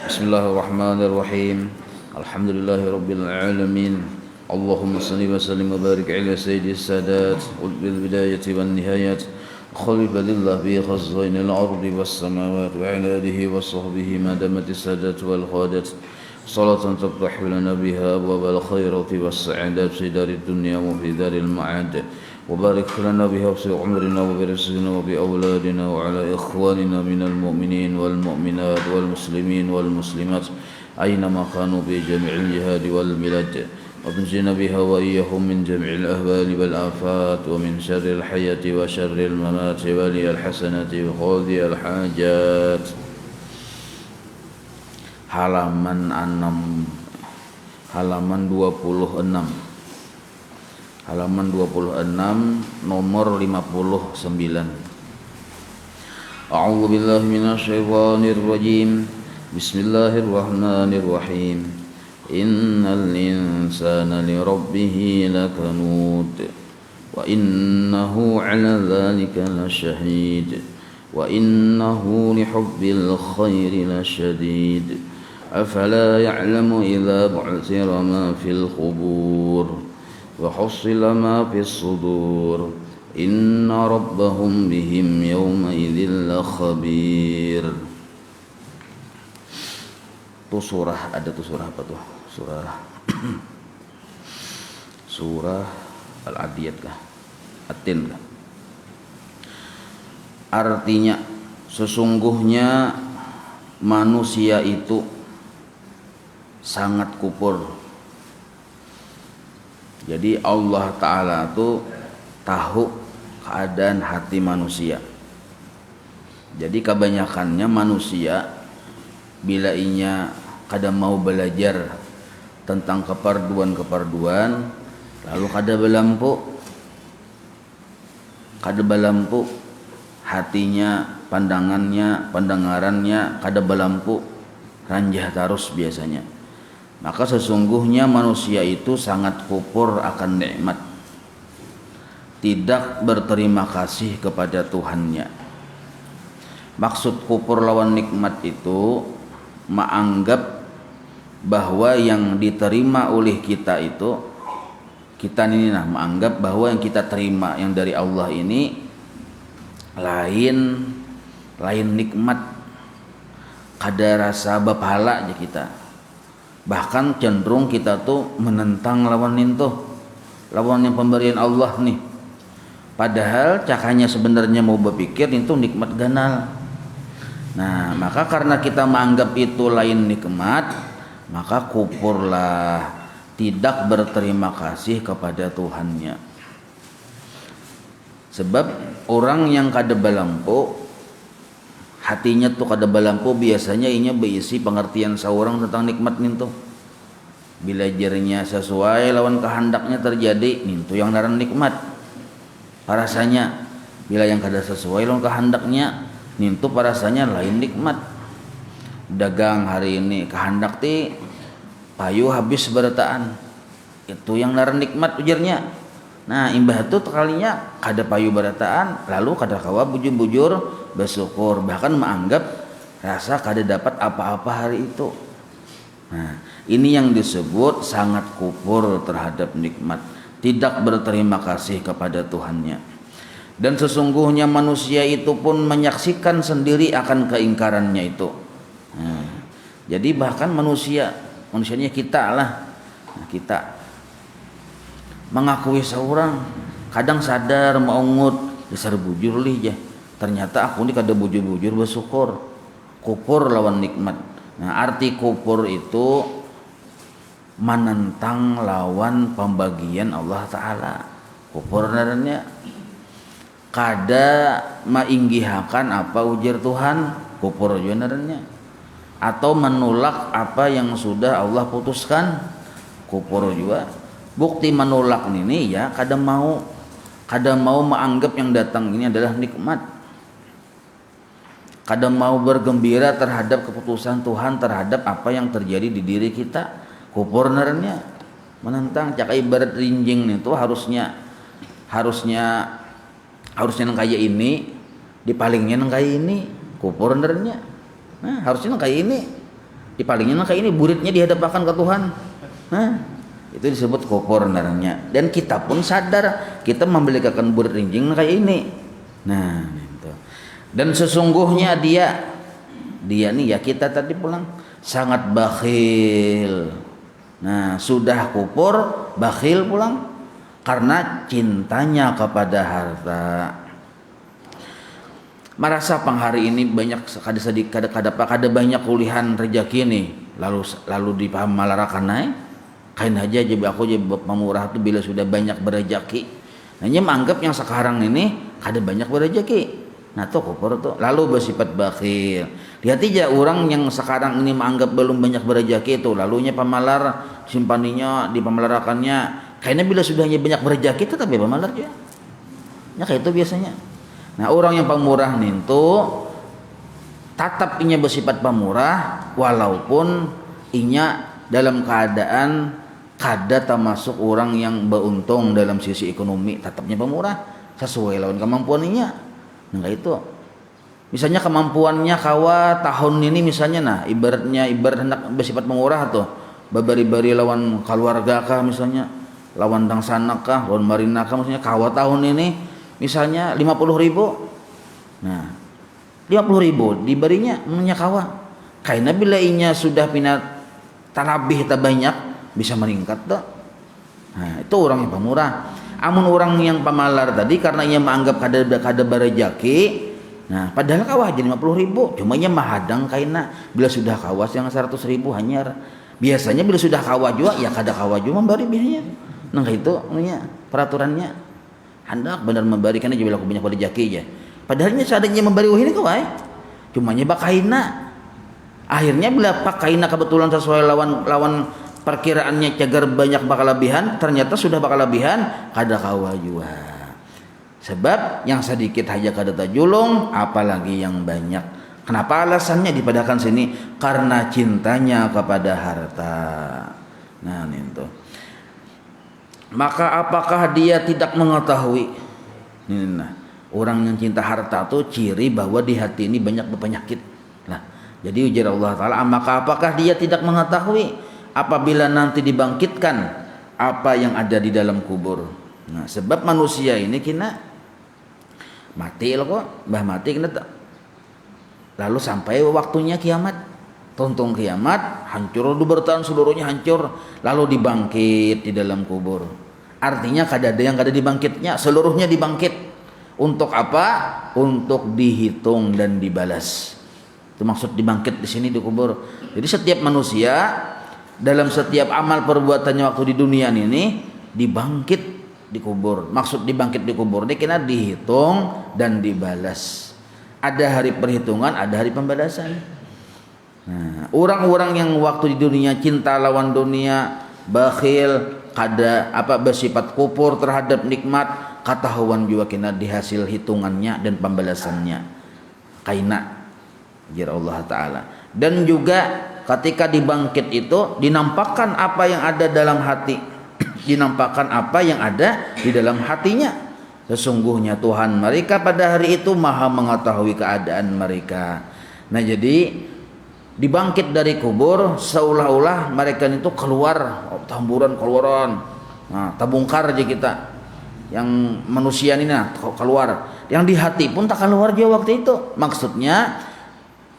Bismillahirrahmanirrahim. Alhamdulillahirabbil alamin. Allahumma salli wa sallim wa barik ala sayyidis sadat bil bidayati wan nihayat. Khalifadillah bi khazainil ardi was samawati wa ala alihi wa sahbihi ma damatis sadat wal qadat. Salatan taftahu lana biha abwabal khairati was sa'adat fi darid dunya wa fi daril ma'ad. وبارك لنا بها في عمرنا وبرزقنا وبأولادنا وعلى إخواننا من المؤمنين والمؤمنات والمسلمين والمسلمات أينما كانوا بجميع الجهاد والبلاد وتنجينا بها وإياهم من جميع الأهوال والآفات ومن شر الحياة وشر الممات ولي الحسنات وقاضي الحاجات. Halaman 26. Halaman 26 nomor 59. A'udzu billahi minasy syaithanir rajim. Bismillahirrahmanirrahim. Innal insana lirabbih lakanud wa innahu 'ala dzalika lasyahid wa innahu lihubbil khairi lasyadid. Afala ya'lamu idza bu'thira ma fil qubur وحصل ما في الصدور إن ربهم بهم يومئذ لخبير. Tuh surah, ada tuh surah apa tuh? Surah Al-Adiyat kah? At-Tin kah? Artinya sesungguhnya manusia itu sangat kufur. Jadi Allah Ta'ala itu tahu keadaan hati manusia. Jadi kebanyakannya manusia bila inya kada mau belajar tentang keparduan lalu kada belampu hatinya, pandangannya, pendengarannya kada belampu, ranjah terus biasanya. Maka sesungguhnya manusia itu sangat kufur akan nikmat, tidak berterima kasih kepada Tuhannya. Maksud kufur lawan nikmat itu menganggap bahwa yang diterima oleh kita itu, kita ini menganggap bahwa yang kita terima yang dari Allah ini lain nikmat, kada rasa bapahala aja kita. Bahkan cenderung kita tuh menentang lawan yang pemberian Allah nih. Padahal cakanya sebenarnya mau berpikir itu nikmat ganal. Nah, maka karena kita menganggap itu lain nikmat, maka kufurlah, tidak berterima kasih kepada Tuhannya. Sebab orang yang kada balampu, hatinya tuh kada balampu, biasanya inya berisi pengertian seorang tentang nikmat nintu. Bila jernya sesuai lawan kehendaknya terjadi, nintu yang naran nikmat. Parasanya bila yang kada sesuai lawan kehendaknya, nintu parasanya lain nikmat. Dagang hari ini kehendak ti payu habis berataan, itu yang naran nikmat ujarnya. Nah, imbah itu kalinya kada payu berataan, lalu kada kawa bujur-bujur bersyukur, bahkan menganggap rasa kada dapat apa-apa hari itu. Nah, ini yang disebut sangat kufur terhadap nikmat, tidak berterima kasih kepada Tuhannya. Dan sesungguhnya manusia itu pun menyaksikan sendiri akan keingkarannya itu. Nah, jadi bahkan manusianya kita lah, kita mengakui seorang kadang sadar maungut dasar bujur lih ya. Ternyata aku ini kada bujur-bujur bersyukur. Kufur lawan nikmat. Nah, arti kufur itu menentang lawan pembagian Allah Ta'ala. Kufur narannya kada mainggihakan apa ujar Tuhan, kufur juga narannya. Atau menolak apa yang sudah Allah putuskan, kufur juga. Bukti menolak ini ya kada mau menganggap yang datang ini adalah nikmat, kada mau bergembira terhadap keputusan Tuhan terhadap apa yang terjadi di diri kita, kufur narannya. Menentang cak ibarat rinjing itu harusnya nang kaya ini dipalingnya nang kaya ini, kufur nernya. Nah, harusnya nang kaya ini. dipalingin kayak ini buritnya dihadapkan ke Tuhan. Hah? Itu disebut kopor narangnya. Dan kita pun sadar kita membelikan burit rinjing kayak ini. Nah, itu. Dan sesungguhnya dia nih ya, kita tadi pulang sangat bakhil. Nah, sudah kupur, bakhil pulang karena cintanya kepada harta. Merasa pang hari ini banyak kada banyak kulihan rezeki nih, lalu dipaham malarakan naik. Kain aja aku je pemurah tuh bila sudah banyak berejaki. Hanya menganggap yang sekarang ini kada banyak berejaki. Nah tuh kupur tuh lalu bersifat bakhil. Lihat aja orang yang sekarang ini menganggap belum banyak berejaki itu, lalunya pemalar simpaninya di pemalarakannya. Kayaknya bila sudahnya banyak berejaki tetap ya pemalar ya. Ya kayak itu biasanya. Nah orang yang pemurah nih tuh tetap inya bersifat pemurah walaupun inya dalam keadaan kada termasuk orang yang beruntung dalam sisi ekonomi, tetapnya pemurah sesuai lawan kemampuannya. Nah itu misalnya kemampuannya kawa tahun ini misalnya, nah ibarat hendak bersifat pemurah tuh babari-bari lawan keluarga kah misalnya, lawan dangsanak kah, lawan marina kah misalnya kawa tahun ini misalnya 50.000. Nah 50.000 diberinya menanya kawa karena bila inya sudah pinat talabih tak banyak bisa meningkat tak. Nah itu orang yang pemurah. Amun orang yang pemalar tadi karena ia menganggap kada berejaki, nah padahal kawah jadi 50.000 cuma ia mahadang kaina bila sudah kawas yang 100.000 hanyar. Biasanya bila sudah kawah juga ya kada kawah juga memberi biasanya. Nah itu peraturannya hendak benar memberi karena bila aku banyak berejaki aja. Padahalnya seadanya memberi ini kawah cuma nyebak kaina. Akhirnya bila pak kaina kebetulan sesuai lawan perkiraannya cagar banyak bakal lebihan, ternyata sudah bakal lebihan kada kawa juga. Sebab yang sedikit aja kada tajulung, apalagi yang banyak. Kenapa alasannya dipadakan sini? Karena cintanya kepada harta. Nah itu. Maka apakah dia tidak mengetahui? Nah, orang yang cinta harta itu ciri bahwa di hati ini banyak berpenyakit. Nah, jadi ujar Allah Ta'ala, maka apakah dia tidak mengetahui apabila nanti dibangkitkan apa yang ada di dalam kubur. Nah, sebab manusia ini kena mati loh kok, mati kena tak. Lalu sampai waktunya kiamat, tonton kiamat, hancur bertahan seluruhnya hancur, lalu dibangkit di dalam kubur. Artinya kada ada yang kada dibangkitnya, seluruhnya dibangkit. Untuk apa? Untuk dihitung dan dibalas. Itu maksud dibangkit di sini di kubur. Jadi setiap manusia dalam setiap amal perbuatannya waktu di dunia ini dibangkit di kubur. Maksud dibangkit di kubur ini kena dihitung dan dibalas. Ada hari perhitungan, ada hari pembalasan. Nah, orang-orang yang waktu di dunia cinta lawan dunia, bakhil, kada bersifat kufur terhadap nikmat, ketahuan juga kena dihasil hitungannya dan pembalasannya. Kaina jar Allah Ta'ala. Dan juga ketika dibangkit itu dinampakkan apa yang ada dalam hati, dinampakkan apa yang ada di dalam hatinya. Sesungguhnya Tuhan mereka pada hari itu maha mengetahui keadaan mereka. Nah jadi dibangkit dari kubur seolah-olah mereka itu keluar keluaran. Nah tabungkar aja kita yang manusia ini keluar, yang di hati pun tak keluar juga waktu itu. Maksudnya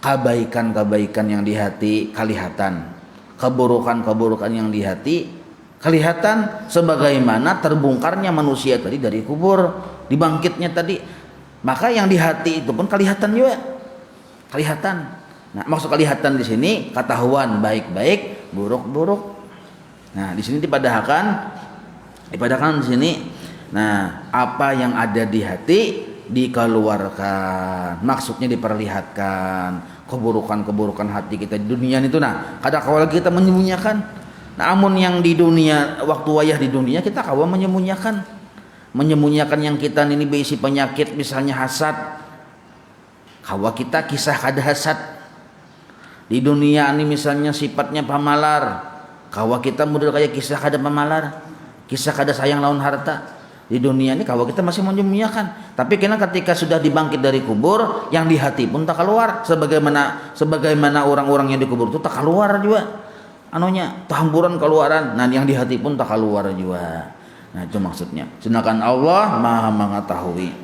kebaikan-kebaikan yang di hati kelihatan, keburukan-keburukan yang di hati kelihatan, sebagaimana terbongkarnya manusia tadi dari kubur, dibangkitnya tadi. Maka yang di hati itu pun kelihatan juga, kelihatan. Nah, maksud kelihatan di sini ketahuan baik-baik, buruk-buruk. Nah, di sini dipadahakan di sini. Nah, apa yang ada di hati dikeluarkan, maksudnya diperlihatkan keburukan-keburukan hati kita di dunia itu. Nah kadang kala kita menyembunyikan, namun yang di dunia waktu wayah di dunia kita kawa menyembunyikan yang kita ini berisi penyakit, misalnya hasad, kawa kita kisah kada hasad. Di dunia ini misalnya sifatnya pamalar, kawa kita model kayak kisah kada pamalar, kisah kada sayang lawan harta. Di dunia ini kalau kita masih menyembunyikan, tapi karena ketika sudah dibangkit dari kubur, yang di hati pun tak keluar. Sebagaimana orang-orang yang dikubur itu tak keluar juga, anunya tahamburan keluaran. Nah, yang di hati pun tak keluar juga. Nah, itu maksudnya. Sedangkan Allah Maha mengetahui.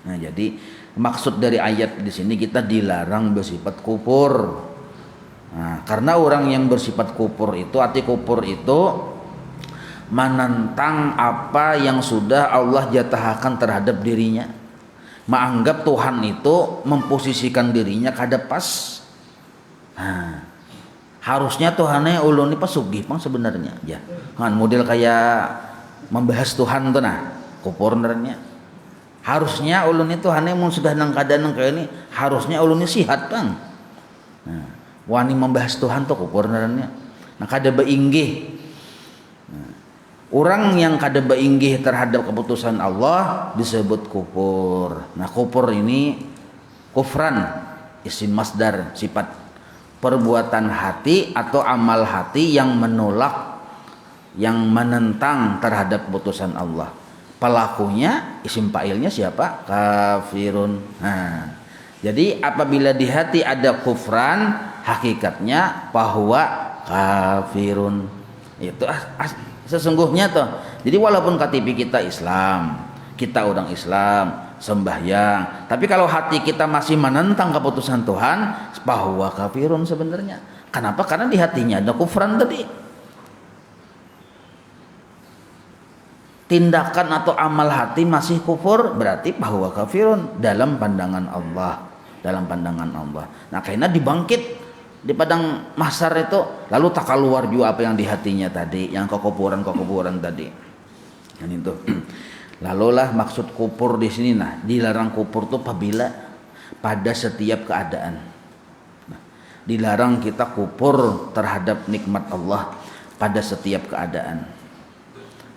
Nah, jadi maksud dari ayat di sini kita dilarang bersifat kufur. Nah, karena orang yang bersifat kufur itu, arti kufur itu menentang apa yang sudah Allah jatahkan terhadap dirinya, menganggap Tuhan itu memposisikan dirinya kada pas. Nah, harusnya Tuhannya ulun ini pasugih pang sebenarnya ya kan, model kayak membahas Tuhan tuh. Nah, kupur sebenarnya harusnya ulun itu Tuhannya mun sudah nang keadaan nang kayak ini, harusnya ulun ini sihat pang. Nah, wani membahas Tuhan tuh kupur sebenarnya. Nah, kada beinggih. Orang yang kada beinggih terhadap keputusan Allah disebut kufur. Nah, kufur ini kufran, isim masdar, sifat perbuatan hati atau amal hati yang menolak, yang menentang terhadap keputusan Allah. Pelakunya isim fa'ilnya siapa? Kafirun. Nah, jadi apabila di hati ada kufran, hakikatnya bahwa kafirun. Itu sesungguhnya toh. Jadi walaupun KTP kita Islam, kita orang Islam, sembahyang, tapi kalau hati kita masih menentang keputusan Tuhan, bahwa kafirun sebenarnya. Kenapa? Karena di hatinya ada kufran tadi. Tindakan atau amal hati masih kufur, berarti bahwa kafirun dalam pandangan Allah, dalam pandangan Allah. Nah, karena dibangkit di padang mahsyar itu, lalu tak keluar juga apa yang di hatinya tadi, yang kekufuran tadi. Dan itu. Lalu lah maksud kufur di sini, nah dilarang kufur itu apabila pada setiap keadaan. Nah, dilarang kita kufur terhadap nikmat Allah pada setiap keadaan.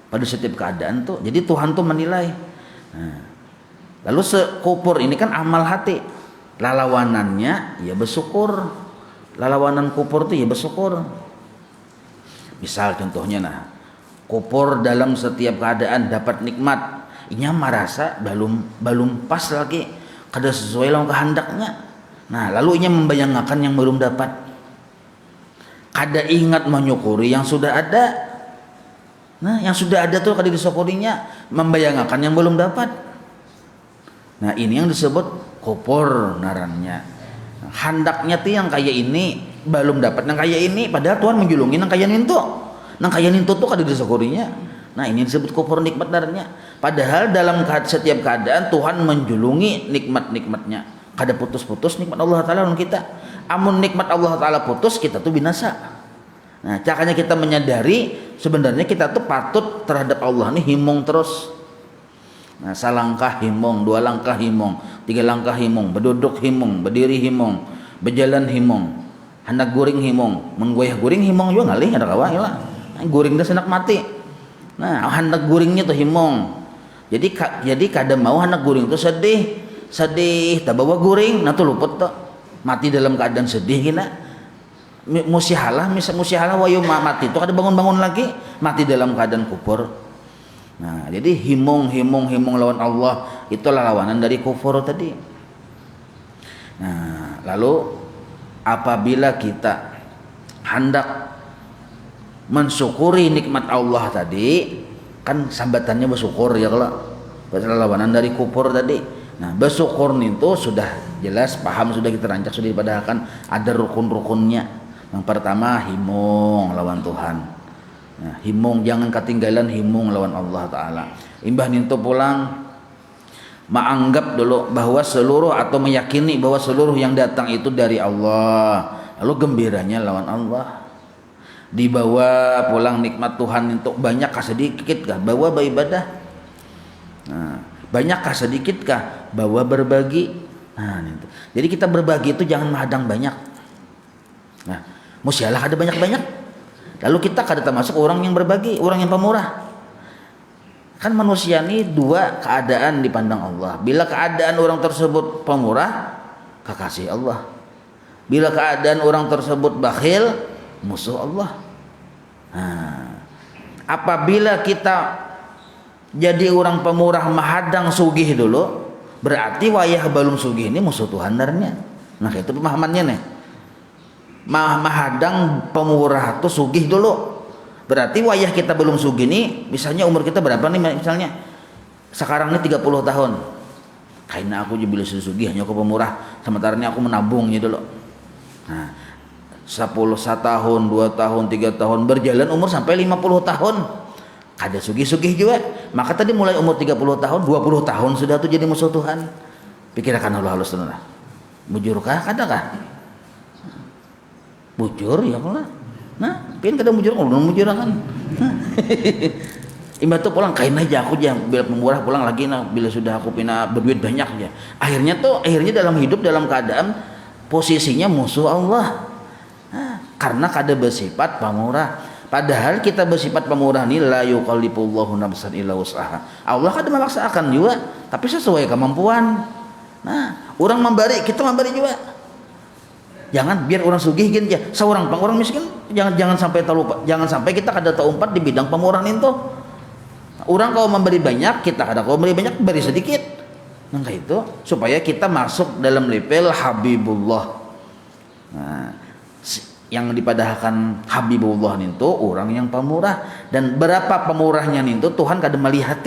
Pada setiap keadaan tuh, jadi Tuhan tuh menilai. Nah, lalu sekufur ini kan amal hati, lalawanannya ya bersyukur. Lalawanan kufur itu ya bersyukur. Misal contohnya, nah kufur dalam setiap keadaan dapat nikmat, inya merasa belum pas lagi, kada sesuai dengan kehendaknya. Nah, lalu inya membayangkan yang belum dapat, kada ingat menyukuri yang sudah ada. Nah, yang sudah ada tuh kada disyukurinya, membayangkan yang belum dapat. Nah, ini yang disebut kufur narannya. Handaknya tuh yang kayak ini belum dapat yang kayak ini, padahal Tuhan menjulungi yang kayak nintu tuh kada disyukurinya. Nah, ini disebut kufur nikmat darahnya. Padahal dalam setiap keadaan Tuhan menjulungi nikmat-nikmatnya, kada putus-putus nikmat Allah Ta'ala dengan kita. Amun nikmat Allah Ta'ala putus, kita tuh binasa. Nah, caranya kita menyadari sebenarnya kita tuh patut terhadap Allah nih himong terus. Nah, salangkah himong, 2 langkah himong, 3 langkah himong, berduduk himong, berdiri himong, berjalan himong, hendak guring himong, menggoyah guring himong juga ngalih ada kawan lah. Guring dah senak mati. Nah, hendak guringnya tuh himong. Jadi kadang mau hendak guring tuh sedih, tak bawa guring, nah tuh luput tuh mati dalam keadaan sedih gina. Musihalah wayu mati tuh kada bangun lagi, mati dalam keadaan kufur. Nah, jadi himong lawan Allah itulah lawanan dari kufur tadi. Nah, lalu apabila kita hendak mensyukuri nikmat Allah tadi, kan sambatannya bersyukur ya, kalau lawanan dari kufur tadi. Nah, bersyukur itu sudah jelas paham, sudah kita rancak, sudah dipadahkan ada rukun-rukunnya. Yang pertama himong lawan Tuhan. Nah, himung jangan ketinggalan himung lawan Allah Ta'ala. Imbah nintu pulang menganggap dulu bahwa seluruh atau meyakini bahwa seluruh yang datang itu dari Allah, lalu gembiranya lawan Allah. Dibawa pulang nikmat Tuhan untuk banyak kah sedikit kah bawa beribadah. Nah, banyak kah sedikit kah bawa berbagi. Nah, itu. Jadi kita berbagi itu jangan menghadang banyak. Nah, musyalah ada banyak-banyak. Lalu kita kada termasuk orang yang berbagi, orang yang pemurah. Kan manusia ini 2 keadaan dipandang Allah. Bila keadaan orang tersebut pemurah, kekasih Allah. Bila keadaan orang tersebut bakhil, musuh Allah. Nah, apabila kita Jadi orang pemurah mahadang sugih dulu, berarti wayah balum sugih ini musuh Tuhan darnya. Nah itu pemahamannya nih. Mahadang pemurah tuh sugih dulu, berarti wayah kita belum sugih nih. Misalnya umur kita berapa nih, misalnya sekarang ini 30 tahun. Karena aku juga bila sugih hanya aku pemurah, sementara ini aku menabungnya dulu. Nah 10 tahun, 2 tahun, 3 tahun berjalan umur sampai 50 tahun. Kada sugih-sugih juga. Maka tadi mulai umur 30 tahun, 20 tahun sudah tuh jadi musuh Tuhan. Pikirkan halus tenang. Bujurkah? Kadakah? Bujur ya pula. Nah, pian kada bujur kalau belum bujur kan. Imbah tuh pulang kain aja aku jangan bila pemurah pulang lagi nah bila sudah aku pina berduit banyak aja. Akhirnya dalam hidup dalam keadaan posisinya musuh Allah. Nah, karena kada bersifat pemurah. Padahal kita bersifat pemurah ni la yuqallibullahu nafsan illa wus'aha. Allah kada memaksakan juga, tapi sesuai kemampuan. Nah, orang memberi, kita memberi juga. Jangan biar orang sugih gini aja. Seorang orang miskin jangan sampai terlupa. Jangan sampai kita kada terumpat di bidang pemurahan itu. Orang kalau memberi banyak, kita kada kalau memberi banyak beri sedikit. Nah, itu supaya kita masuk dalam level Habibullah. Nah, yang dipadahkan Habibullah itu orang yang pemurah, dan berapa pemurahnya itu Tuhan kada melihat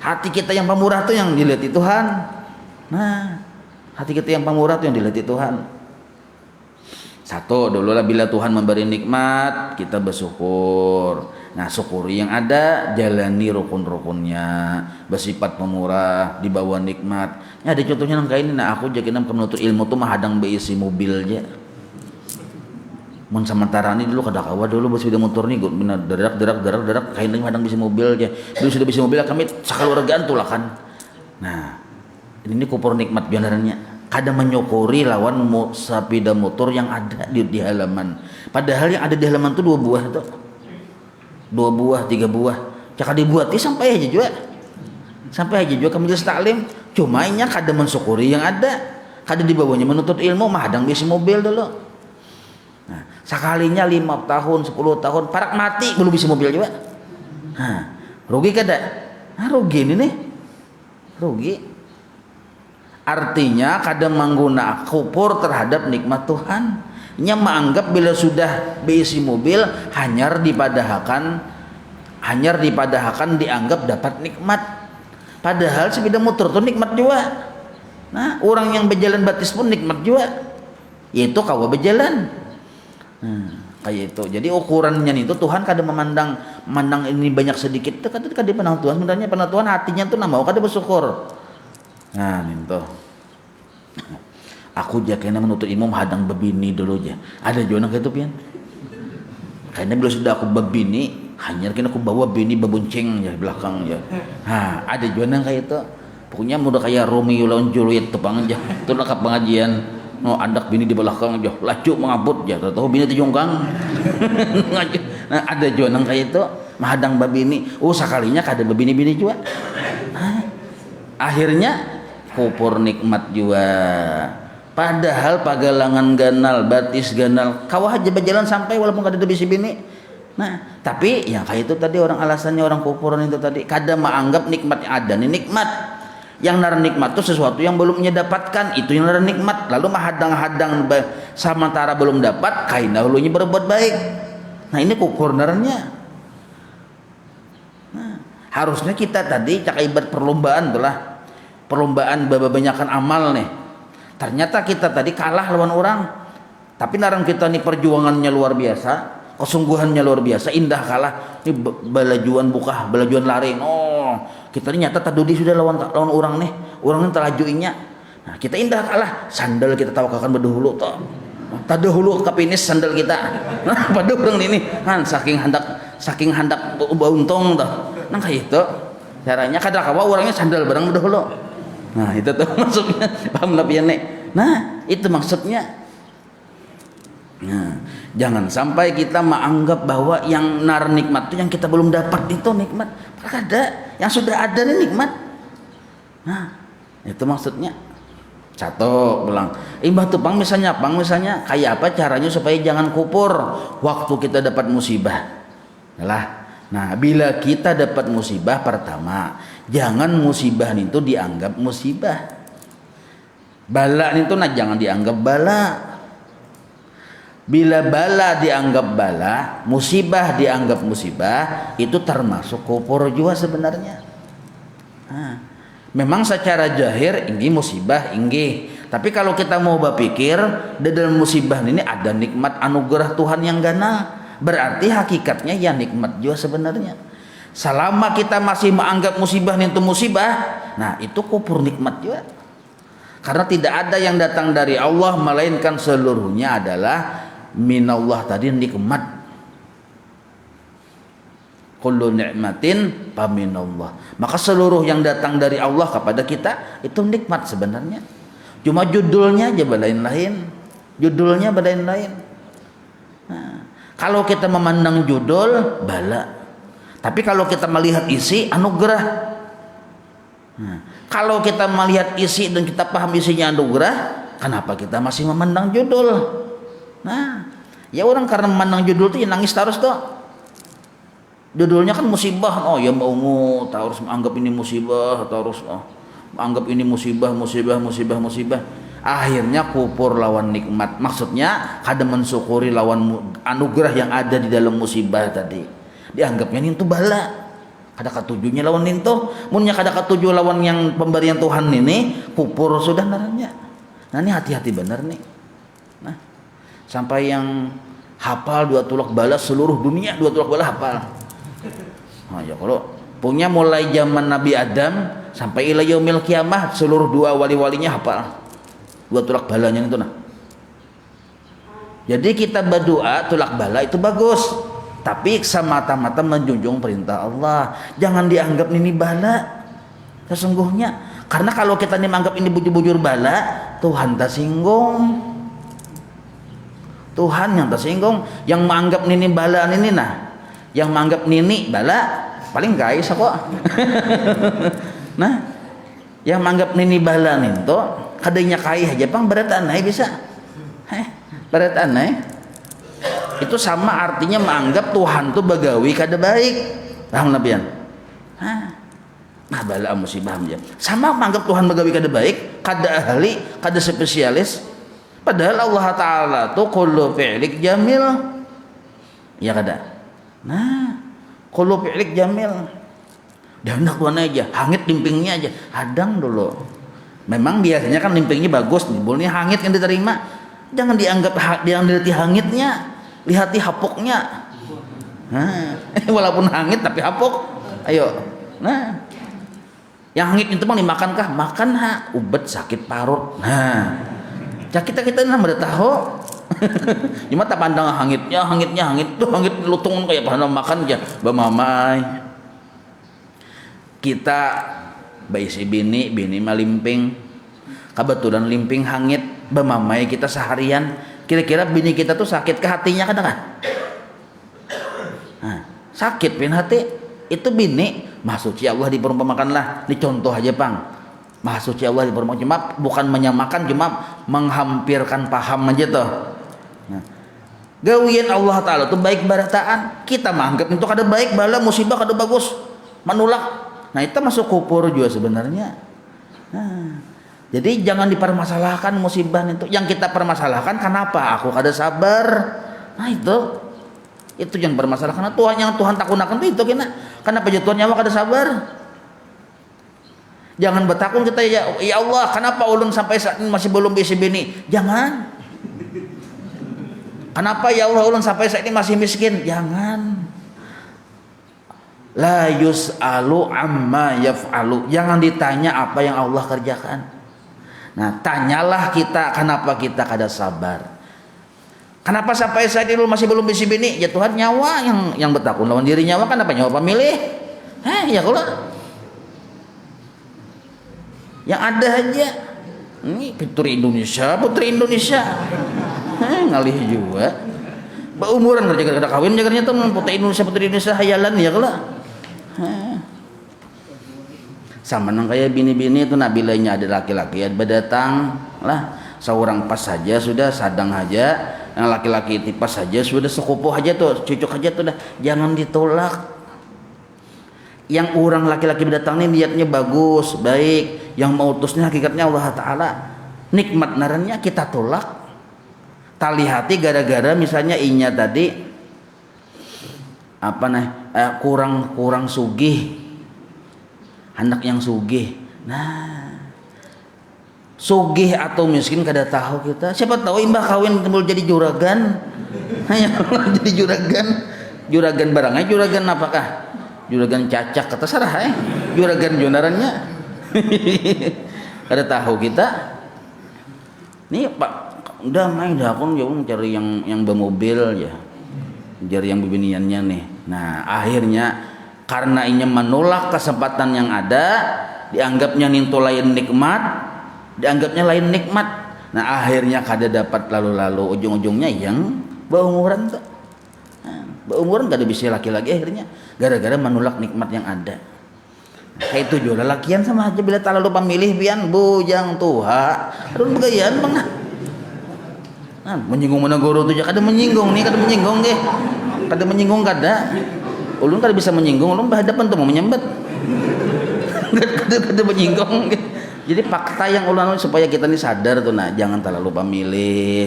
hati kita yang pemurah itu yang dilihat Tuhan. Nah, hati kita yang pemurah itu yang dilihat Tuhan. Satu dulu lah, bila Tuhan memberi nikmat kita bersyukur. Nah syukuri yang ada, jalani rukun-rukunnya, bersifat pemurah, dibawa nikmat. Ya ada contohnya nang kayak ini. Nah aku jadi nam penuntut ilmu tuh mahadang beisi mobil aja. Mun sementara ini dulu kada kawa dulu bersepeda motor nih gue benar derak kain lagi madang bisa mobil aja. Dulu sudah bisa mobil kami sakaluargaan tuh lah kan. Nah ini kupur nikmat biarannya. Kada menyukuri lawan sepeda motor yang ada di halaman. Padahal yang ada di halaman tuh 2 buah tuh, 2 buah 3 buah. Cak dibuat sampai aja juga kami jelas taklim. Cuma nya kada mensyukuri yang ada. Kada dibawanya menuntut ilmu mahadang bisa mobil dulu. Nah, sekalinya 5 tahun 10 tahun parak mati belum bisa mobil juga. Nah, rugi kada? Nah, rugi ini nih. Rugi. Artinya kadang menggunakan kufur terhadap nikmat Tuhan. Nya menganggap bila sudah beisi mobil hanyar dipadahkan dianggap dapat nikmat. Padahal sepeda motor itu nikmat juga. Nah, orang yang berjalan batis pun nikmat juga. Yaitu kawa berjalan. Kayak itu. Jadi ukurannya itu Tuhan kadang memandang ini banyak sedikit itu kadang pandang Tuhan sebenarnya pandang Tuhan hatinya tuh mau kadang bersyukur. Nah itu aku jakena menuntut ilmu hadang bebini dulu aja. Ada juga kayak itu pian. Karena bila sudah aku bebini hanya kena aku bawa bini bebunceng ya belakang ya. Nah ada juga kayak itu. Pokoknya mudah kayak Romeo lawan Juliet tepang aja. Itu nak pengajian. No andak bini di belakang aja, laju mengabut aja, tahu bini dijongkang. Nah ada juga nang kayak itu, mahadang babini. Oh sekalinya kada babini-bini juga. Akhirnya kupur nikmat juga. Padahal pagalangan ganal, batis ganal, kawah aja berjalan sampai walaupun kada ada bisi bini. Nah tapi ya kayak itu tadi orang alasannya orang kupuran itu tadi kada menganggap nikmat yang ada nih nikmat. Yang nara nikmat itu sesuatu yang belum dapatkan, itu yang nara nikmat. Lalu mahadang-hadang sementara belum dapat, kain dahulunya berbuat baik. Nah ini kukur naranya. Nah, harusnya kita tadi cak ibarat perlombaan itulah, perlombaan banyakan amal nih. Ternyata kita tadi kalah lawan orang, tapi narang kita nih perjuangannya luar biasa, kesungguhannya luar biasa, indah kalah. Ini balajuan lari. Oh, kita ini nyata tadi sudah lawan orang nih, orang ini telajuinya. Nah, kita indah kalah, sandal kita tawakalkan berdahulu toh. Tadahulu kapinis sandal kita. Nah, pada orang ini kan saking hendak untung toh. Nah kayak itu caranya kada kawa orangnya sandal barang berdahulu. Nah, itu tuh maksudnya. Paham lah pian nih. Nah, itu maksudnya. Nah, jangan sampai kita menganggap bahwa yang nar nikmat itu yang kita belum dapat itu nikmat. Kada, yang sudah ada nih nikmat. Nah, itu maksudnya. Satu bilang, imbah tuh pang misalnya kayak apa caranya supaya jangan kupur waktu kita dapat musibah. Lah, Nah, bila kita dapat musibah, pertama, jangan musibah itu dianggap musibah. Bala itu nah jangan dianggap bala. Bila bala dianggap bala, musibah dianggap musibah, itu termasuk kufur juga sebenarnya. Nah, memang secara zahir ini musibah ini, tapi kalau kita mau berpikir di dalam musibah ini ada nikmat anugerah Tuhan yang gana. Berarti hakikatnya ya nikmat juga sebenarnya. Selama kita masih menganggap musibah itu musibah, nah itu kufur nikmat juga. Karena tidak ada yang datang dari Allah melainkan seluruhnya adalah minallah tadi, nikmat. Kullu ni'matin faminallah. Maka seluruh yang datang dari Allah kepada kita itu nikmat sebenarnya. Cuma judulnya aja lain-lain. Judulnya lain-lain. Nah, kalau kita memandang judul bala, tapi kalau kita melihat isi anugerah. Nah, kalau kita melihat isi dan kita paham isinya anugerah, kenapa kita masih memandang judul? Nah, ya orang karena memandang judul itu ya nangis terus tuh. Judulnya kan musibah, oh ya mau harus menganggap ini musibah, harus menganggap ini musibah. Akhirnya kufur lawan nikmat. Maksudnya kada mensyukuri lawan anugerah yang ada di dalam musibah tadi. Dianggapnya itu bala. Kada ketujuhnya lawan itu. Munnya kada ketujuh lawan yang pemberian Tuhan ini, kufur sudah naranya. Nah ini hati-hati benar nih. Nah, sampai yang hafal 2 tulak bala seluruh dunia 2 tulak bala hafal. Nah ya kalau punya mulai zaman Nabi Adam sampai ila yaumil kiamah seluruh 2 wali-walinya hafal 2 tulak balanya itu nah. Jadi kita berdoa tulak bala itu bagus, tapi semata-mata menjunjung perintah Allah. Jangan dianggap ini bala sesungguhnya. Karena kalau kita ini menganggap ini bujur-bujur bala, Tuhan tersinggung. Tuhan yang tersinggung. Yang menganggap ini bala ini nah, yang menganggap nini bala paling guys kok. Nah, yang menganggap nini bala itu kadanya kai aja bang berat aneh bisa. Berat aneh. Itu sama artinya menganggap Tuhan tuh bagawi kada baik. Paham nabian? Nah bala musibah aja. Sama menganggap Tuhan bagawi kada baik, kada ahli, kada spesialis. Padahal Allah Ta'ala tuh kullu fi'lik jamil. Ya kada. Nah, kullu fi'lik jamil. Dan hendak tuan aja, hangit limpingnya aja. Hadang dulu. Memang biasanya kan limpingnya bagus, boleh hangit yang diterima. Jangan dianggap jangan dilihat hangitnya, lihati hapuknya. Nah, walaupun hangit tapi hapuk. Ayo. Nah, yang hangit itu mah dimakankah? Makan ubet sakit parut. Nah, kita nah pada tahu. Cuma tak pandang hangitnya tuh hangit lutung kayak pernah makan aja. Bamamai. Kita baisi bini mah limping. Kebetulan limping hangit bamamai kita seharian. Kira-kira bini kita tuh sakit ke hatinya kadang kan? Nah, sakit pin hati. Itu bini maksud Allah diperumpamakanlah. Ini contoh aja Bang. Maha suci Allah diperumpamakan, cuma bukan menyamakan, cuma menghampirkan paham aja tuh. Nah, gawian Allah Ta'ala tuh baik barataan. Kita menganggap itu kada baik, bala musibah kada bagus, menolak. Nah itu masuk kufur juga sebenarnya. Nah, jadi jangan dipermasalahkan musibah itu. Yang kita permasalahkan kenapa aku kada sabar. Nah itu yang bermasalah. Karena Tuhan yang Tuhan takunakan itu kena. Kenapa jatuhnya nyawa kada sabar. Jangan bertakun kita ya Allah kenapa ulun sampai saat ini masih belum bisa bini. Jangan. Kenapa ya Allah ulun sampai saat ini masih miskin. Jangan. La yus'alu amma yaf'alu. Jangan ditanya apa yang Allah kerjakan. Nah tanyalah kita kenapa kita kada sabar. Kenapa sampai saat ini masih belum bisa bini. Ya Tuhan nyawa yang bertakun lawan diri nyawa. Kenapa nyawa pemilih. Ya kalau yang ada aja ini putri Indonesia ngalih juga berumuran kerja kawin jagarnya tuh putri Indonesia hayalan ya kalau sama nang kayak bini-bini itu nabilanya ada laki-laki ada berdatang lah seorang pas saja sudah sadang aja yang laki-laki tipas saja sudah sekupuh aja tuh cucuk aja tuh dah jangan ditolak yang orang laki-laki datang ini niatnya bagus, baik, yang mau utusnya hakikatnya Allah Ta'ala, nikmat narannya kita tolak. Tali hati gara-gara misalnya inya tadi apa kurang sugih, anak yang sugih. Nah, sugih atau miskin kada tahu kita. Siapa tahu imbah kawin timbul jadi juragan. Hanya jadi juragan barangnya juragan apakah? Juragan cacak kata sarah juragan jonarannya. Kada tahu kita. Nih Pak, udah main dah aku cari yang bermobil ya. Cari yang bibiniannya nih. Nah, akhirnya karena inya menolak kesempatan yang ada, dianggapnya ninto lain nikmat, dianggapnya lain nikmat. Nah, akhirnya kada dapat lalu-lalu ujung-ujungnya yang berumuran tuh. Nah, berumuran kada bisa laki-lagi akhirnya gara-gara menolak nikmat yang ada. Nah, kayak itu juga lakian sama aja bila tak lalu pamilih pian bujang tuha. Aduh begayaan bang. Nah, menyinggung mana guru tuh kada menyinggung nih, kada menyinggung deh. Kada menyinggung kada. Ulun kada bisa menyinggung, ulun berhadapan tuh mau menyambat. Kada menyinggung. Jadi fakta yang ulun supaya kita ini sadar tuh, nah jangan terlalu pamilih.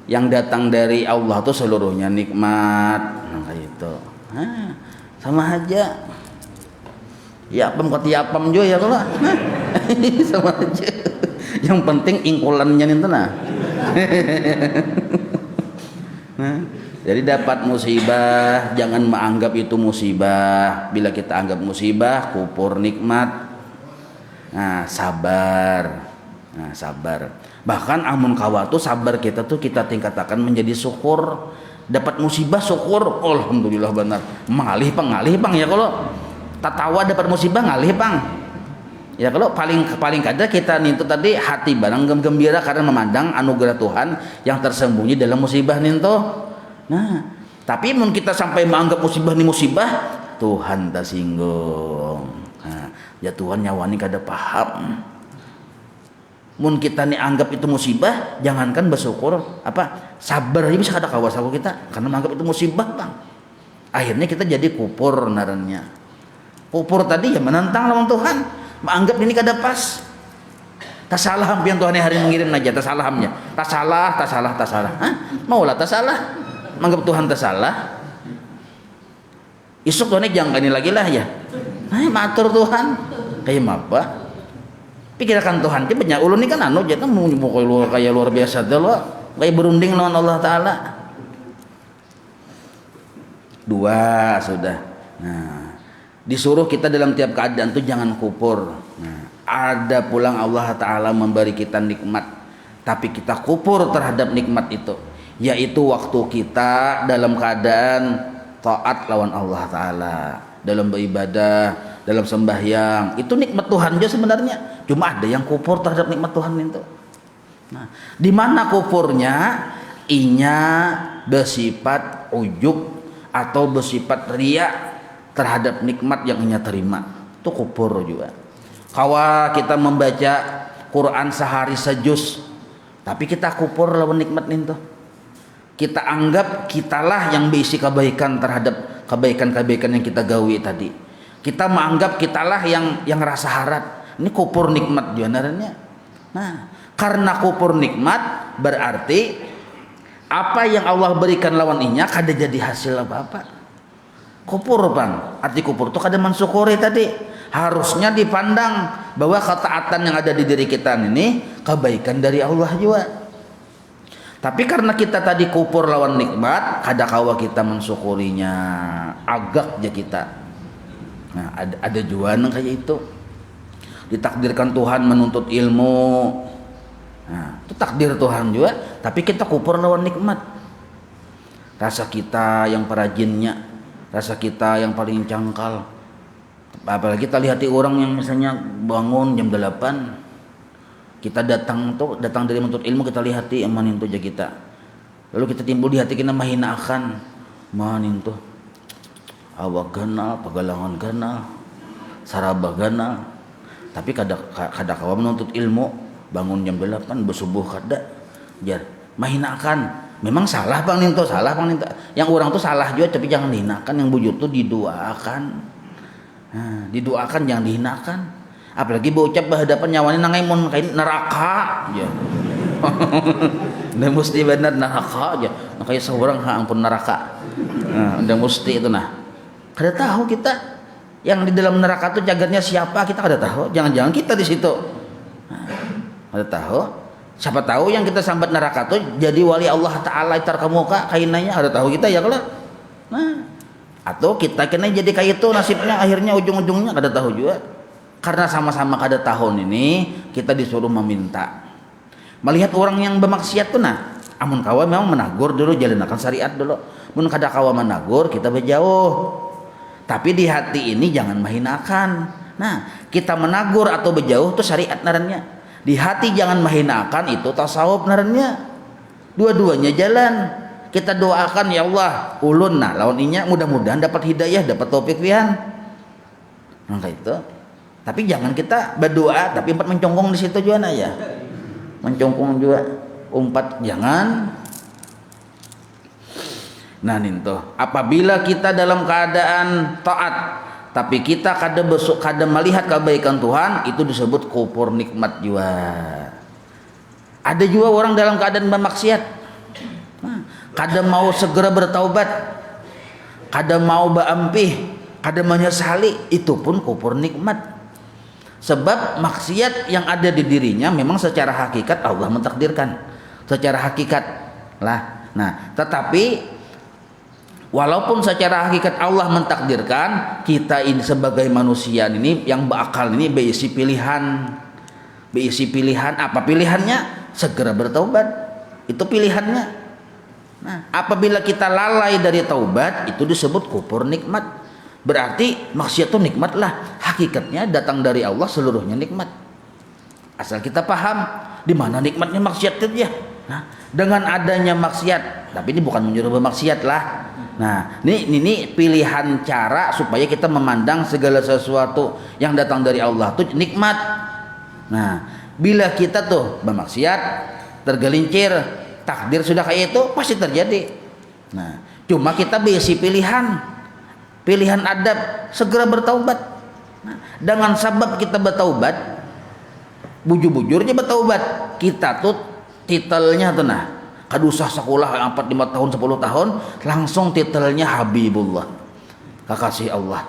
Yang datang dari Allah tuh seluruhnya nikmat. Nah kayak itu. Nah, sama aja. Ya apam kati apam juga ya kalau. Sama aja. Yang penting ingkulannya nih nah. Nah, jadi dapat musibah, jangan menganggap itu musibah. Bila kita anggap musibah, kufur nikmat. Nah, sabar. Nah, sabar. Bahkan amun kawa tuh sabar kita tuh kita tingkatkan menjadi syukur. Dapat musibah syukur, alhamdulillah benar. Ngalih pang ya kalau tatawa dapat musibah ngalih pang. Ya kalau paling kada kita nintu tadi hati barang gembira karena memandang anugerah Tuhan yang tersembunyi dalam musibah nintu. Nah, tapi mun kita sampai menganggap musibah ini musibah, Tuhan tak singgung. Nah, ya Tuhan nyawani kada paham. Mun kita nih anggap itu musibah, jangankan bersyukur, sabar aja bisa kada kawas aku kita karena menganggap itu musibah bang. Akhirnya kita jadi kufur narannya. Kufur tadi ya menentang lawan Tuhan, menganggap ini kada pas. Tak salah hampian Tuhan hari mengirim aja, tak salah hamnya. Tak salah. Hah? Maulah tak salah. Menganggap Tuhan tak salah. Isuk Tuhan jangan ini lagi lah ya. Matur Tuhan. Kayak apa? Pikirkan Tuhan dia banyak ulun ini kan dia kan mau kayak luar biasa deh lo kayak berunding lawan Allah Ta'ala. Dua sudah. Nah, disuruh kita dalam tiap keadaan tuh jangan kufur. Nah, ada pulang Allah Ta'ala memberi kita nikmat tapi kita kufur terhadap nikmat itu, yaitu waktu kita dalam keadaan taat lawan Allah Ta'ala, dalam beribadah, dalam sembahyang. Itu nikmat Tuhan juga sebenarnya. Cuma ada yang kufur terhadap nikmat Tuhan itu. Nah, di mana kufurnya? Inya bersifat ujub atau bersifat riya terhadap nikmat yang inya terima. Itu kufur juga. Kawa kita membaca Quran sehari sejuz, tapi kita kufur lawan nikmat itu. Kita anggap kitalah yang berisi kebaikan terhadap kebaikan-kebaikan yang kita gawi tadi. Kita menganggap kitalah yang rasa harap. Ini kufur nikmat jualannya. Nah, karena kufur nikmat berarti apa yang Allah berikan lawan inya kada jadi hasil apa-apa. Kufur bang. Arti kufur itu kada mensyukuri tadi. Harusnya dipandang bahwa ketaatan yang ada di diri kita ini kebaikan dari Allah juga. Tapi karena kita tadi kufur lawan nikmat, kada kawa kita mensyukurinya. Agak aja kita. Nah, ada jualan kayak itu. Ditakdirkan Tuhan menuntut ilmu. Nah, itu takdir Tuhan juga, tapi kita kufur lawan nikmat. Rasa kita yang perajinnya, rasa kita yang paling cangkal. Apalagi kita lihat orang yang misalnya bangun jam 8, kita datang dari menuntut ilmu, kita lihati manin tuh aja kita. Lalu kita timbul di hati kita mahina akan manin tuh awak ganal, pagalangan ganal, saraba ganal. Tapi kada kawa menuntut ilmu, bangun jam 8 bersubuh kada. Jar mahina akan. Memang salah bang ninto, salah bang ninto. Yang orang tuh salah juga, tapi jangan dihinakan. Yang bujur tuh diduakan. Didoakan jangan dihinakan. Apalagi berucap berhadapan nyawanya nangai mun kain neraka ya. Udah mesti benar neraka aja. Makanya seorang ampun neraka. Udah mesti itu nah. Kada tahu kita yang di dalam neraka itu jagatnya siapa, kita kada tahu. Jangan-jangan kita di situ. Kada tahu. Siapa tahu yang kita sambat neraka itu jadi wali Allah Ta'ala itar kamuka kainanya, kada tahu kita ya kalau. Atau kita kena jadi kayak itu nasibnya akhirnya ujung-ujungnya kada tahu juga. Karena sama-sama kada tahun ini kita disuruh meminta. Melihat orang yang bermaksiat tuh nah, amun kawa memang menagur dulu, jalanakan syariat dulu. Mun kada kawa menagur kita berjauh. Tapi di hati ini jangan mahinakan. Nah, kita menagur atau berjauh itu syariat narannya. Di hati jangan mahinakan itu tasawuf narannya. Dua-duanya jalan. Kita doakan ya Allah, ulun nah lawan inya mudah-mudahan dapat hidayah, dapat taufik pian. Maka itu. Tapi jangan kita berdoa tapi empat mencongkong di situ juga nah ya. Mencongkong juga umpat jangan. Nah ninto, apabila kita dalam keadaan taat tapi kita kada melihat kebaikan Tuhan, itu disebut kufur nikmat juga. Ada juga orang dalam keadaan bermaksiat, kada mau segera bertaubat, kada mau berampih, kada menyesali, itu pun kufur nikmat. Sebab maksiat yang ada di dirinya memang secara hakikat Allah mentakdirkan, secara hakikat lah. Nah, tetapi walaupun secara hakikat Allah mentakdirkan, kita ini sebagai manusia ini yang berakal ini berisi pilihan. Berisi pilihan, apa pilihannya? Segera bertaubat. Itu pilihannya. Nah, apabila kita lalai dari taubat, itu disebut kufur nikmat. Berarti maksiat itu nikmat lah. Hakikatnya datang dari Allah, seluruhnya nikmat. Asal kita paham di mana nikmatnya maksiat itu ya. Nah, dengan adanya maksiat, tapi ini bukan menyuruh bermaksiat lah. Nah, ini pilihan cara supaya kita memandang segala sesuatu yang datang dari Allah itu nikmat. Nah, bila kita tuh bermaksiat, tergelincir, takdir sudah kayak itu pasti terjadi. Nah, cuma kita berisi pilihan adab, segera bertaubat. Nah, dengan sebab kita bertaubat, bujur-bujurnya bertaubat, kita tuh titelnya tuh nah, kadusah sekolah 4-5 tahun 10 tahun langsung titelnya Habibullah, kekasih Allah.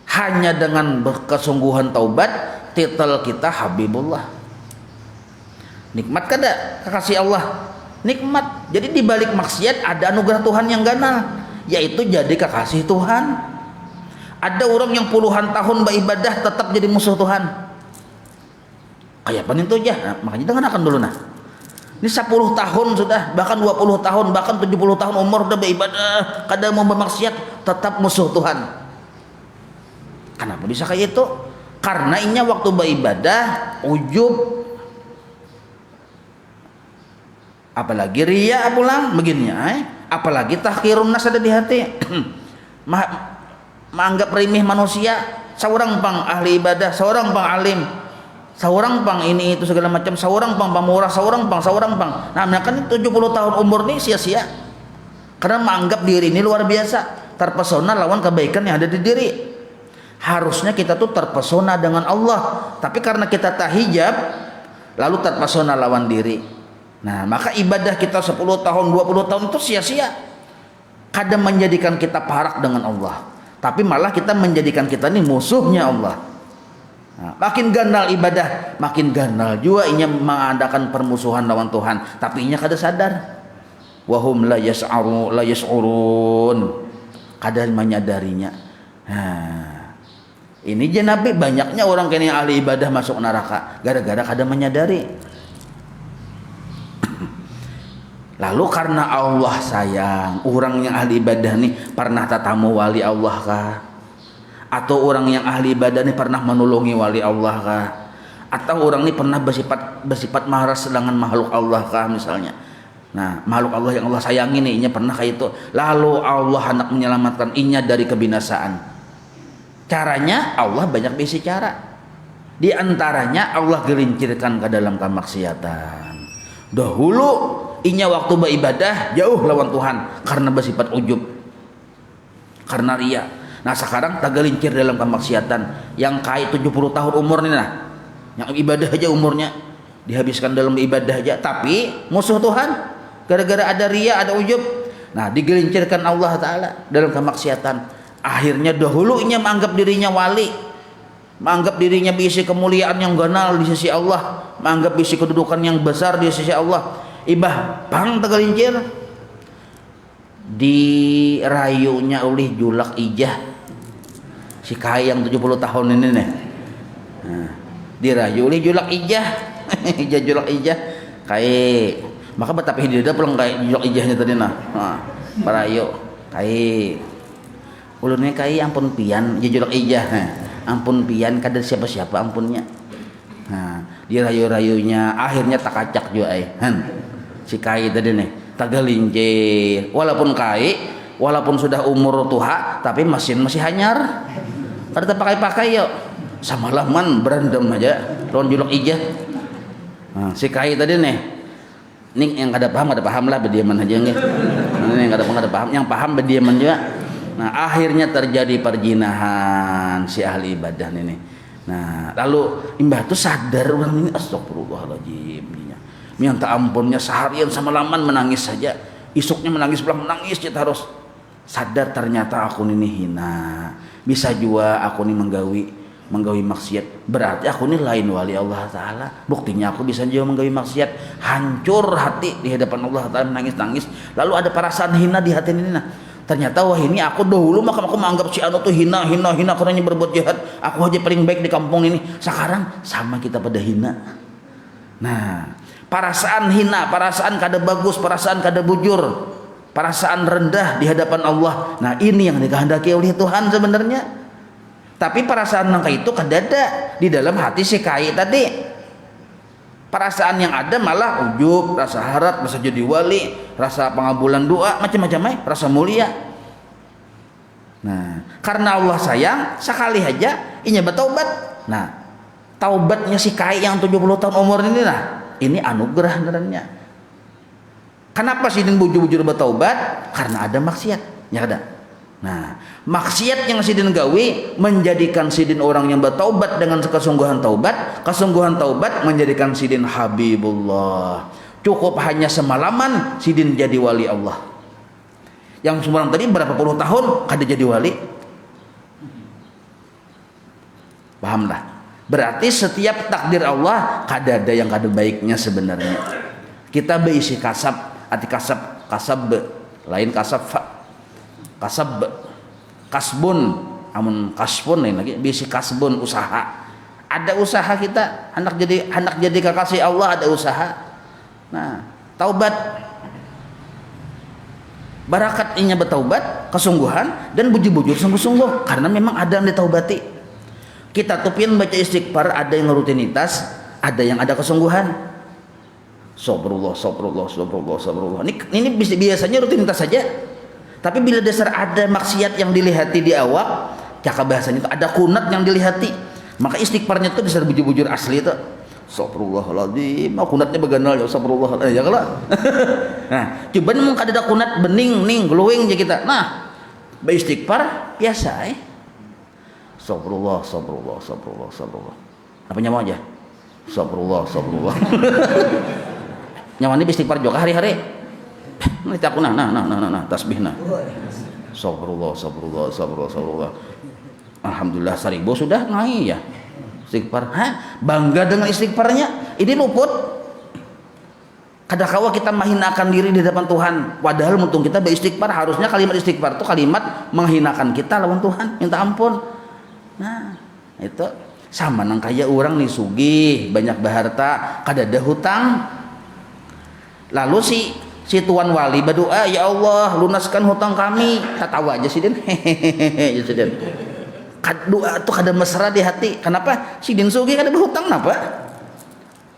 Hanya dengan kesungguhan taubat titel kita Habibullah. Nikmat kada kekasih Allah? Nikmat. Jadi di balik maksiat ada anugerah Tuhan yang ganal, yaitu jadi kekasih Tuhan. Ada orang yang puluhan tahun beribadah tetap jadi musuh Tuhan. Kayak apa itu aja? Nah, makanya dengarkan dulu nah. Ini 10 tahun sudah, bahkan 20 tahun, bahkan 70 tahun umur udah beribadah, kadang mau bermaksiat, tetap musuh Tuhan. Kenapa bisa kayak itu? Karena inya waktu beribadah ujub, apalagi riya pulang begininya, apalagi tahqirun nas ada di hati. Menganggap remeh manusia, seorang pang ahli ibadah, seorang pang alim, seorang pang ini itu segala macam, seorang pang pamurah, seorang pang. Nah, kan 70 tahun umur nih sia-sia. Karena menganggap diri ini luar biasa, terpesona lawan kebaikan yang ada di diri. Harusnya kita tuh terpesona dengan Allah, tapi karena kita tak hijab, lalu terpesona lawan diri. Nah, maka ibadah kita 10 tahun, 20 tahun itu sia-sia. Kadang menjadikan kita parak dengan Allah, tapi malah kita menjadikan kita ini musuhnya Allah. Nah, makin ganal ibadah, makin ganal juga inya mengadakan permusuhan lawan Tuhan, tapi inya kada sadar. Wahum la yas'urun, kada menyadarinya. Nah, ini je Nabi banyaknya orang kini ahli ibadah masuk neraka gara-gara kada menyadari. Lalu karena Allah sayang, orang yang ahli ibadah nih pernah tatamu wali Allah kah? Atau orang yang ahli ibadah nih pernah menolongi wali Allah kah? Atau orang ini pernah bersifat marah dengan makhluk Allah kah misalnya? Nah, makhluk Allah yang Allah sayangi nih, inya pernah kayak itu. Lalu Allah hendak menyelamatkan inya dari kebinasaan. Caranya Allah banyak bisi cara. Di antaranya Allah gelincirkan ke dalam kemaksiatan. Dahulu inya waktu beribadah jauh lawan Tuhan karena bersifat ujub, karena ria. Nah sekarang tagalincir dalam kemaksiatan, yang kaya 70 tahun umur nih nah, yang ibadah aja umurnya dihabiskan dalam ibadah aja, tapi musuh Tuhan gara-gara ada ria, ada ujub. Nah digelincirkan Allah Ta'ala dalam kemaksiatan, akhirnya dahulunya menganggap dirinya wali, menganggap dirinya berisi kemuliaan yang ganal di sisi Allah, menganggap berisi kedudukan yang besar di sisi Allah. Ibah bang tagalincir, dirayunya oleh julak ijah, si kaya yang 70 tahun ini nih. Nah, dirayu oleh julak ijah ijah julak ijah kaya, maka betapa hidup pulang kayak julak ijahnya tadi nah, barayo kaya ulunnya kaya ampun pian ijah julak ijah, ampun pian kada siapa-siapa ampunnya. Nah dirayu-rayunya akhirnya tak kacak juga si kaya tadi nih tagalincir, walaupun kaya, walaupun sudah umur tua, tapi masih hanyar kada pakai yuk samalaman berendam aja lawan julak ijah. Nah, si kaya tadi nih yang kada paham lah berdiaman aja nggih. Ini yang kada paham, yang paham berdiaman juga. Nah akhirnya terjadi perjinahan si ahli ibadah ini. Nah lalu imbah itu sadar orang ini, astagfirullahaladzim, minta ampunnya seharian semalaman menangis saja, isuknya menangis pulang menangis, kita harus sadar ternyata aku ini hina, bisa juga aku ini menggawi maksiat, berarti aku ini lain wali Allah Ta'ala. Buktinya aku bisa juga menggawi maksiat, hancur hati di hadapan Allah Ta'ala, menangis-nangis, lalu ada perasaan hina di hati ini. Nah ternyata wah ini aku dahulu maka aku menganggap si anu tuh hina karena berbuat jahat, aku aja paling baik di kampung ini. Sekarang sama kita pada hina. Nah perasaan hina, perasaan kada bagus, perasaan kada bujur, perasaan rendah di hadapan Allah. Nah ini yang dikehendaki oleh Tuhan sebenarnya. Tapi perasaan nangka itu kada ada di dalam hati si kaya tadi. Perasaan yang ada malah ujub, rasa harap, rasa jadi wali, rasa pengabulan doa, macam-macam rasa mulia. Nah karena Allah sayang, sekali aja inya bertaubat. Nah taubatnya si kaya yang 70 tahun umur ini lah, ini anugerah sebenarnya. Kenapa sidin bujur-bujur bertaubat? Karena ada maksiat, ya ada. Nah maksiat yang sidin gawi menjadikan sidin orang yang bertaubat dengan kesungguhan taubat menjadikan sidin habibullah. Cukup hanya semalaman sidin jadi wali Allah. Yang semua tadi berapa puluh tahun kada jadi wali. Pahamlah? Berarti setiap takdir Allah kada ada yang kada baiknya sebenarnya. Kita berisi kasab, arti kasab lain kasbun, amun kasbun lain lagi, bisi kasbun usaha. Ada usaha kita, anak jadi kekasih Allah, ada usaha. Nah, taubat, barakat inya bertaubat, kesungguhan dan bujur-bujur sungguh-sungguh, karena memang ada yang ditaubati. Kita tupin baca istighfar, ada yang rutinitas, ada yang ada kesungguhan. Sobrullah. Ini biasanya rutinitas saja. Tapi bila dasar ada maksiat yang dilihati di awak, cakap bahasanya itu ada kunat yang dilihati, maka istighfarnya itu bisa bujur-bujur asli itu. Astagfirullahaladzim, kunatnya beganal ya astagfirullahaladzim ya kalau. Nah, coba memang kada kunat bening glowing aja kita. Nah, beristighfar biasa Astagfirullah. Apa nyawa aja? Astagfirullah. Nyawa ini beristighfar juga hari-hari. Nah, tasbih nah. Astagfirullah. Alhamdulillah 1000 sudah ngai ya. Istighfar. Bangga dengan istighfarnya. Ini luput. Kadang-kala kita menghinakan diri di hadapan Tuhan. Padahal mutung kita beristighfar, harusnya kalimat istighfar itu kalimat menghinakan kita lawan Tuhan, minta ampun. Nah, itu sama nang kaya orang nih sugih, banyak berharta, kada ada hutang. Lalu si tuan wali berdoa, ya Allah lunaskan hutang kami. Tertawa aja sidin, hehehe, sidin. Doa tuh kada mesra di hati. Kenapa? Sidin sugih kada berhutang napa?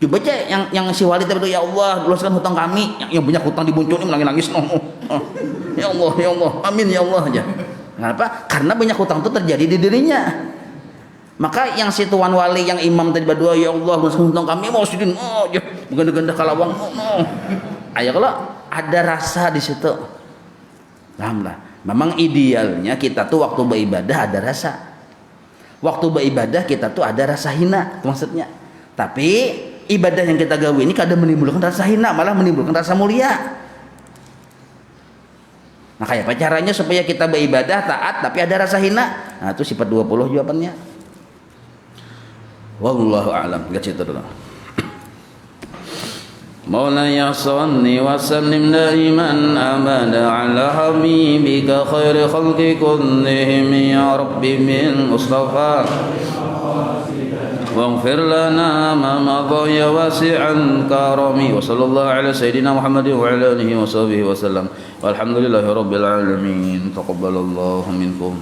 Coba aja yang si wali berdoa, ya Allah lunaskan hutang kami. Yang banyak hutang dibuncuni menangis-nangis. Ya Allah, amin ya Allah aja. Kenapa? Karena banyak hutang itu terjadi di dirinya. Maka yang si tuan wali, yang imam tadi berdoa, ya Allah lunaskan hutang kami, mau sidin, ganda-ganda kalawang, Ayo kalau ada rasa di situ, nah pahamlah. Memang idealnya kita tuh waktu beribadah ada rasa. Waktu beribadah kita tuh ada rasa hina, maksudnya. Tapi ibadah yang kita gawe ini kadang menimbulkan rasa hina, malah menimbulkan rasa mulia. Nah, kayak apa caranya supaya kita beribadah taat tapi ada rasa hina? Nah, itu sifat 20 jawabannya. Wallahu a'lam. Kita cerita dulu. مولاي صل وسلم دائما أبدا على حبيبك خير خلق كلهم يا رب بالمصطفى واغفر لنا ما مضى يا واسع الكرم وصلى الله على سيدنا محمد وعلى آله وصحبه وسلم والحمد لله رب العالمين تقبل الله منكم.